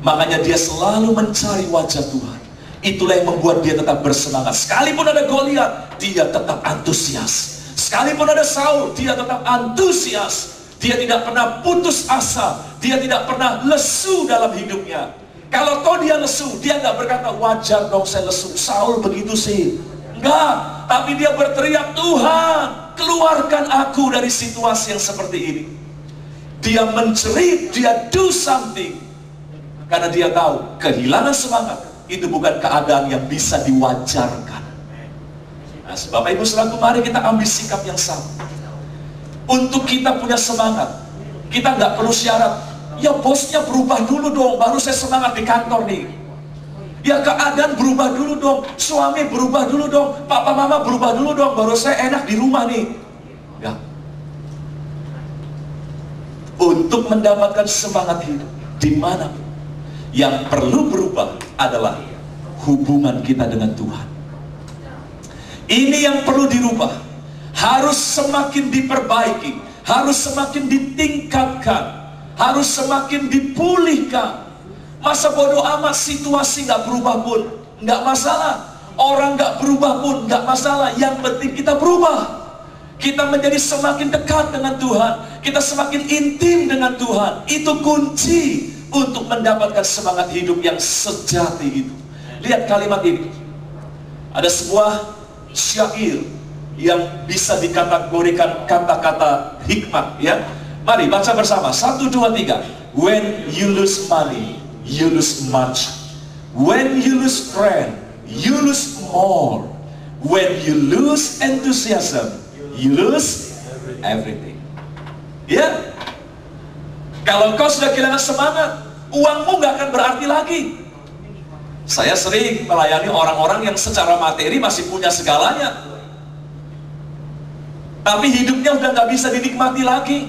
Makanya dia selalu mencari wajah Tuhan. Itulah yang membuat dia tetap bersemangat. Sekalipun ada Goliat, dia tetap antusias. Sekalipun ada Saul, dia tetap antusias. Dia tidak pernah putus asa. Dia tidak pernah lesu dalam hidupnya. Kalau toh dia lesu, dia nggak berkata, wajar dong saya lesu, Saul begitu sih. Enggak, tapi dia berteriak, Tuhan, keluarkan aku dari situasi yang seperti ini. Dia mencerit, dia do something. Karena dia tahu, kehilangan semangat itu bukan keadaan yang bisa diwajarkan. Nah, Bapak Ibu Saudaraku, mari kita ambil sikap yang sama. Untuk kita punya semangat, kita nggak perlu syarat, ya bosnya berubah dulu dong, baru saya semangat di kantor nih. Ya keadaan berubah dulu dong, suami berubah dulu dong, papa mama berubah dulu dong, baru saya enak di rumah nih. Ya. Untuk mendapatkan semangat hidup dimanapun, yang perlu berubah adalah hubungan kita dengan Tuhan. Ini yang perlu dirubah, harus semakin diperbaiki, harus semakin ditingkatkan, harus semakin dipulihkan. Masa bodoh amat situasi nggak berubah pun nggak masalah, orang nggak berubah pun nggak masalah. Yang penting kita berubah, kita menjadi semakin dekat dengan Tuhan, kita semakin intim dengan Tuhan. Itu kunci untuk mendapatkan semangat hidup yang sejati itu. Lihat kalimat ini, ada sebuah syair yang bisa dikategorikan kata-kata hikmat, ya. Mari baca bersama, 1, 2, 3. When you lose money, you lose much. When you lose friend, you lose more. When you lose enthusiasm, you lose everything. Ya, kalau kau sudah kehilangan semangat, uangmu nggak akan berarti lagi. Saya sering melayani orang-orang yang secara materi masih punya segalanya, tapi hidupnya udah nggak bisa dinikmati lagi,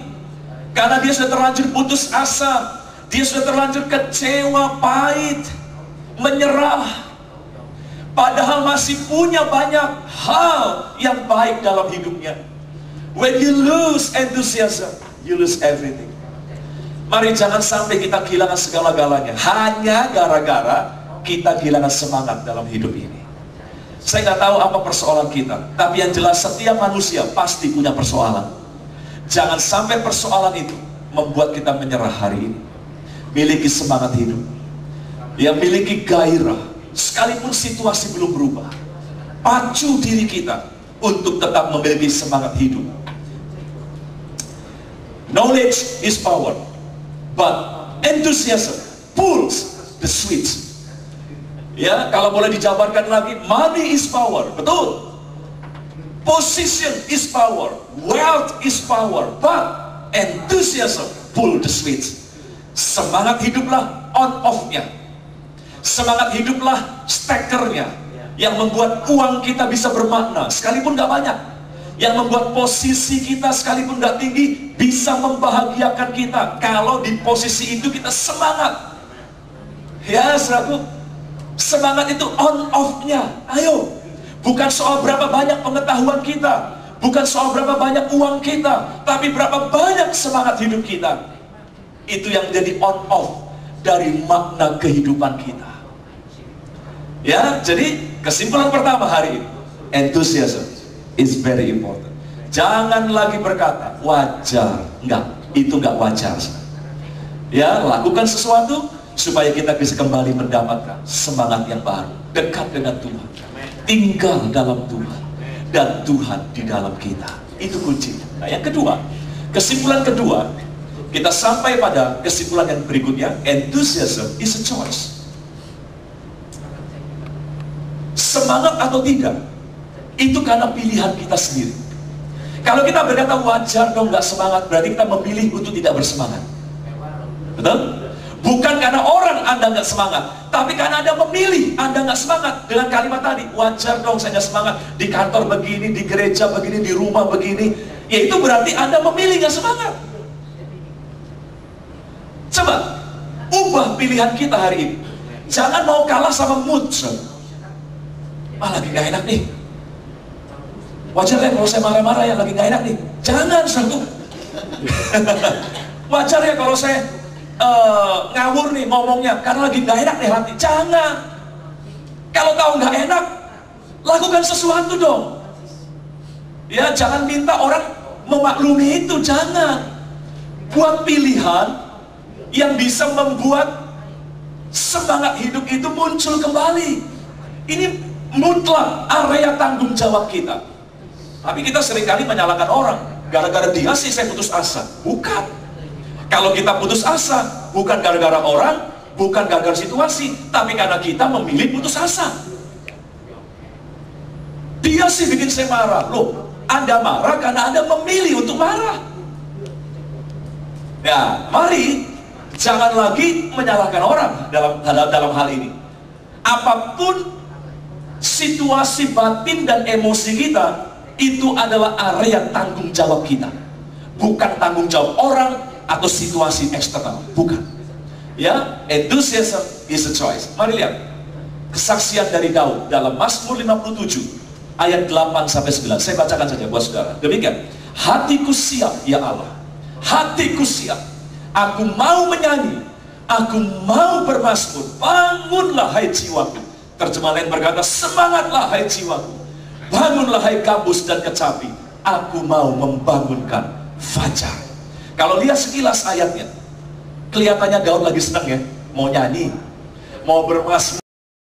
karena dia sudah terlanjur putus asa, dia sudah terlanjur kecewa, pahit, menyerah. Padahal masih punya banyak hal yang baik dalam hidupnya. When you lose enthusiasm, you lose everything. Mari jangan sampai kita kehilangan segala-galanya hanya gara-gara kita kehilangan semangat dalam hidup ini. Saya nggak tahu apa persoalan kita, tapi yang jelas setiap manusia pasti punya persoalan. Jangan sampai persoalan itu membuat kita menyerah hari ini. Miliki semangat hidup, yang miliki gairah, sekalipun situasi belum berubah. Pacu diri kita untuk tetap memiliki semangat hidup. Knowledge is power, but enthusiasm pulls the switch. Ya, kalau boleh dijabarkan lagi, money is power, betul. Position is power, wealth is power, but enthusiasm pull the switch. Semangat hiduplah on-off-nya. Semangat hiduplah stekernya, yang membuat uang kita bisa bermakna, sekalipun gak banyak. Yang membuat posisi kita sekalipun gak tinggi, bisa membahagiakan kita. Kalau di posisi itu kita semangat. Ya, saudaraku, semangat itu on-off-nya. Ayo, bukan soal berapa banyak pengetahuan kita, bukan soal berapa banyak uang kita, tapi berapa banyak semangat hidup kita. Itu yang jadi on-off dari makna kehidupan kita. Ya, jadi kesimpulan pertama hari ini, enthusiasm is very important. Jangan lagi berkata wajar, enggak, itu enggak wajar. Ya, lakukan sesuatu supaya kita bisa kembali mendapatkan semangat yang baru, dekat dengan Tuhan, tinggal dalam Tuhan, dan Tuhan di dalam kita. Itu kuncinya. Nah, yang kedua, kesimpulan kedua, kita sampai pada kesimpulan yang berikutnya, enthusiasm is a choice. Semangat atau tidak, itu karena pilihan kita sendiri. Kalau kita berkata wajar dong nggak semangat, berarti kita memilih untuk tidak bersemangat. Betul? Bukan karena orang Anda nggak semangat, tapi karena Anda memilih Anda nggak semangat. Dengan kalimat tadi, wajar dong saya nggak semangat, di kantor begini, di gereja begini, di rumah begini. Ya itu berarti Anda memilih nggak semangat. Coba ubah pilihan kita hari ini. Jangan mau kalah sama mood. Lagi gak enak nih. Wajar ya kalau saya marah-marah, ya lagi gak enak nih. Jangan, satu. Wajar ya kalau saya ngawur nih ngomongnya karena lagi nggak enak nih hati. Jangan. Kalau tahu nggak enak, lakukan sesuatu dong. Ya, jangan minta orang memaklumi itu, jangan. Buat pilihan yang bisa membuat semangat hidup itu muncul kembali. Ini mutlak area tanggung jawab kita. Tapi kita seringkali menyalahkan orang, gara-gara dia sih saya putus asa. Bukan. Kalau kita putus asa, bukan gara-gara orang, bukan gara-gara situasi, tapi karena kita memilih putus asa. Dia sih bikin saya marah. Loh, Anda marah karena Anda memilih untuk marah. Ya, mari jangan lagi menyalahkan orang dalam hal ini. Apapun situasi batin dan emosi kita, itu adalah area tanggung jawab kita, bukan tanggung jawab orang atau situasi eksternal, bukan. Ya, enthusiasm is a choice. Mari lihat kesaksian dari Daud dalam Mazmur 57 ayat 8-9. Saya bacakan saja buat saudara. Demikian, hatiku siap ya Allah, hatiku siap, aku mau menyanyi, aku mau bermazmur. Bangunlah hai jiwaku. Terjemahan lain berkata, semangatlah hai jiwaku, bangunlah hai gabus dan kecapi, aku mau membangunkan fajar. Kalau lihat sekilas ayatnya, kelihatannya Daud lagi senang ya, mau nyanyi, mau bermazmur.